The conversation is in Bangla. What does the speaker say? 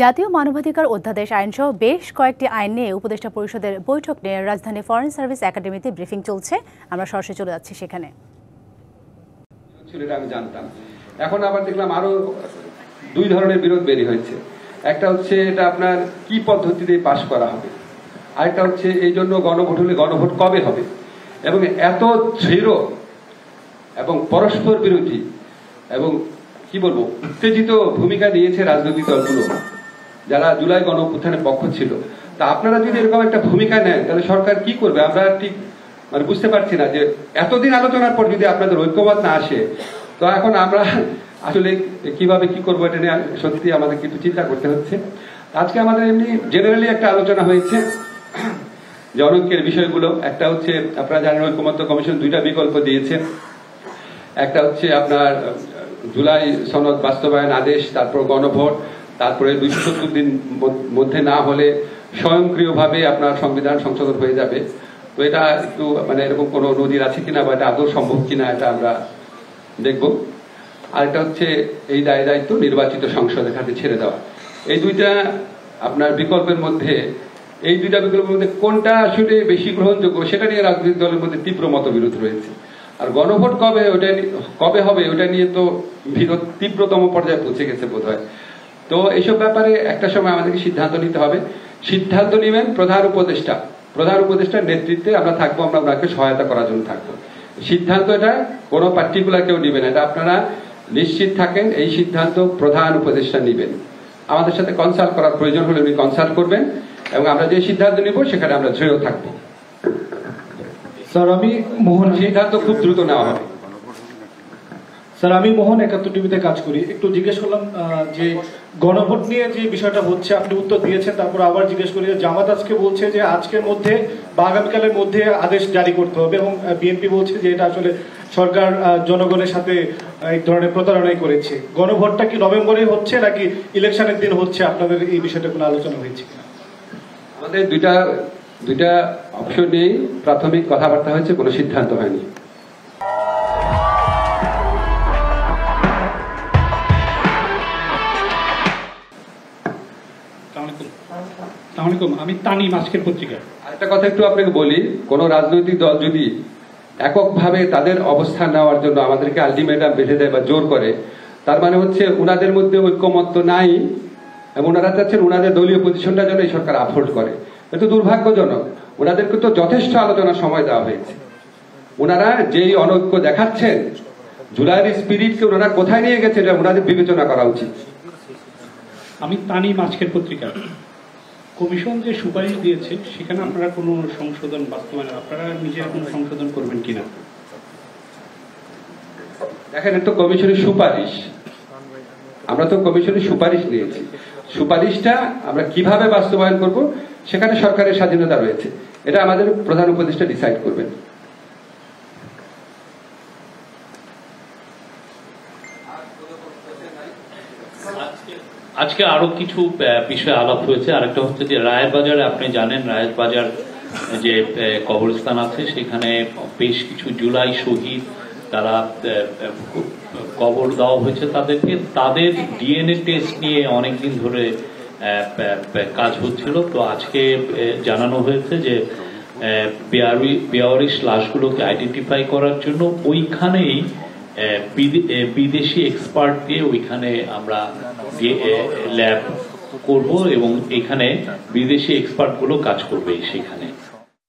জাতীয় মানবাধিকার অধ্যাদেশ আইনসহ বেশ কয়েকটি আইন নিয়ে উপদেষ্টা পরিষদের বৈঠক নিয়ে রাজধানী ফরেন সার্ভিস একাডেমিতে ব্রিফিং চলছে। আমরা সরাসরি চলে যাচ্ছি সেখানে। আমি জানতাম, এখন আবার দেখলাম আরো দুই ধরনের বিরোধ বেরিয়ে হয়েছে। একটা হচ্ছে এটা আপনার কি পদ্ধতিতে পাশ করা হবে, আরেকটা হচ্ছে এই জন্য গণভোট হলে গণভোট কবে হবে। এবং এত দৃঢ় এবং পরস্পর বিরোধী এবং কি বলবো উত্তেজিত ভূমিকা নিয়েছে রাজনৈতিক দলগুলো যারা জুলাই গণঅভ্যুত্থানের পক্ষ ছিল। তা আপনারা যদি এরকম একটা ভূমিকা নেন তাহলে সরকার কি করবে আমরা ঠিক মানে বুঝতে পারছি না। যে এতদিন আলোচনার পর যদি আপনাদের ঐক্যমত না আসে, তো এখন আমরা আসলে কিভাবে কি করবো এটা নিয়ে সত্যি আমাদের কিন্তু চিন্তা করতে হচ্ছে। আজকে আমাদের এমনি জেনারেলি একটা আলোচনা হয়েছে যে অনৈক্যের বিষয়গুলো। একটা হচ্ছে আপনারা জানেন ঐক্যমত্য কমিশন দুইটা বিকল্প দিয়েছে। একটা হচ্ছে আপনার জুলাই সনদ বাস্তবায়ন আদেশ, তারপর গণভোট, তারপরে 270 দিন মধ্যে না হলে স্বয়ংক্রিয়ভাবে আপনার সংবিধান সংশোধন হয়ে যাবে। তো এটা একটু মানে এরকম কোনো নজির আছে কিনা বা এটা আদৌ সম্ভব কিনা এটা আমরা দেখব। আরেকটা হচ্ছে এই দায় দায়িত্ব নির্বাচিত সংসদের হাতে ছেড়ে দেওয়া। এই দুইটা আপনার বিকল্পের মধ্যে এই দুইটা বিকল্পের মধ্যে কোনটা আসলে বেশি গ্রহণযোগ্য সেটা নিয়ে রাজনৈতিক দলের মধ্যে তীব্র মতবিরোধ রয়েছে। আর গণভোট কবে হবে ওটা নিয়ে তো বিরোধ তীব্রতম পর্যায়ে পৌঁছে গেছে বোধ হয়। তো এইসব ব্যাপারে একটা সময় আমাদেরকে সিদ্ধান্ত নিতে হবে। সিদ্ধান্ত নেবেন প্রধান উপদেষ্টার নেতৃত্বে আমরা থাকবো, আমরা ওনাকে সহায়তা করার জন্য থাকবো। সিদ্ধান্ত এটা কোনো পার্টিকুলার কেউ নেবেন, এটা আপনারা নিশ্চিত থাকেন। এই সিদ্ধান্ত প্রধান উপদেষ্টা নেবেন। আমাদের সাথে কনসাল্ট করার প্রয়োজন হলে উনি কনসাল্ট করবেন এবং আমরা যে সিদ্ধান্ত নিব সেখানে আমরা দৃঢ় থাকবো। স্যার আমি মোহন, সিদ্ধান্ত খুব দ্রুত নেওয়া হবে। স্যার আমি মোহন 71 টিভিতে কাজ করি। একটু জিজ্ঞেস করলাম যে গণভোট নিয়ে যে বিষয়টা হচ্ছে আপনি উত্তর দিয়েছেন, তারপর আবার জিজ্ঞেস করি যে জামাত আজকে বলছে যে আজকের মধ্যে বা আগামীকালের মধ্যে আদেশ জারি করতে হবে এবং বিএনপি বলছে যে এটা আসলে সরকার জনগণের সাথে এক ধরনের প্রতারণাই করেছে। গণভোটটা কি নভেম্বরে হচ্ছে নাকি ইলেকশনের দিন হচ্ছে? আপনাদের এই বিষয়টা কোনো আলোচনা হয়েছে কিনা? আমাদের দুইটা অপশন নিয়েই প্রাথমিক কথাবার্তা হয়েছে, কোনো সিদ্ধান্ত হয়নি। আমি তানিম, আজকের পত্রিকা। আরেকটা কথা একটু আপনাকে বলি, কোন রাজনৈতিক দল যদি এককভাবে তাদের অবস্থান নেওয়ার জন্য আমাদেরকে আলটিমেটাম বেঁধে দেয় বা জোর করে, তার মানে হচ্ছে ওনাদের মধ্যে ঐক্যমত্য নাই এবং ওনারা চাচ্ছেন ওনাদের দলীয় পজিশনটা যেন এই সরকার আপহোল্ড করে। এটা দুর্ভাগ্যজনক। ওনাদেরকে তো যথেষ্ট আলোচনার সময় দেওয়া হয়েছে। ওনারা যেই অনৈক্য দেখাচ্ছেন, জুলাইয়ের স্পিরিটকে ওনারা কোথায় নিয়ে গেছে এটা ওনাদের বিবেচনা করা উচিত। আমি তানিম, আজকের পত্রিকা। কমিশন যে সুপারিশ দিয়েছে সেখানে আপনারা কোনো সংশোধন বাস্তবায়ন আপনারা নিজেরা কোনো সংশোধন করবেন কিনা? দেখেন, এটা তো কমিশনের সুপারিশ, আমরা তো কমিশনের সুপারিশ নিয়েছি। সুপারিশটা আমরা কিভাবে বাস্তবায়ন করব সেখানে সরকারের স্বাধীনতা রয়েছে। এটা আমাদের প্রধান উপদেষ্টা ডিসাইড করবেন। আজকে আরো কিছু বিষয় আলাপ হয়েছে। আরেকটা হচ্ছে যে রায়ের বাজারে, আপনি জানেন রায়ের বাজার যে কবরস্থান আছে সেখানে বেশ কিছু জুলাই শহীদ তারা কবর দেওয়া হয়েছে তাদেরকে। তাদের ডিএনএ টেস্ট নিয়ে অনেকদিন ধরে কাজ হচ্ছিল। তো আজকে জানানো হয়েছে যে বেওয়ারিশ লাশগুলোকে আইডেন্টিফাই করার জন্য ওইখানেই বিদেশি এক্সপার্ট দিয়ে ওইখানে আমরা ল্যাব করব এবং এখানে বিদেশি এক্সপার্ট গুলো কাজ করবে সেখানে।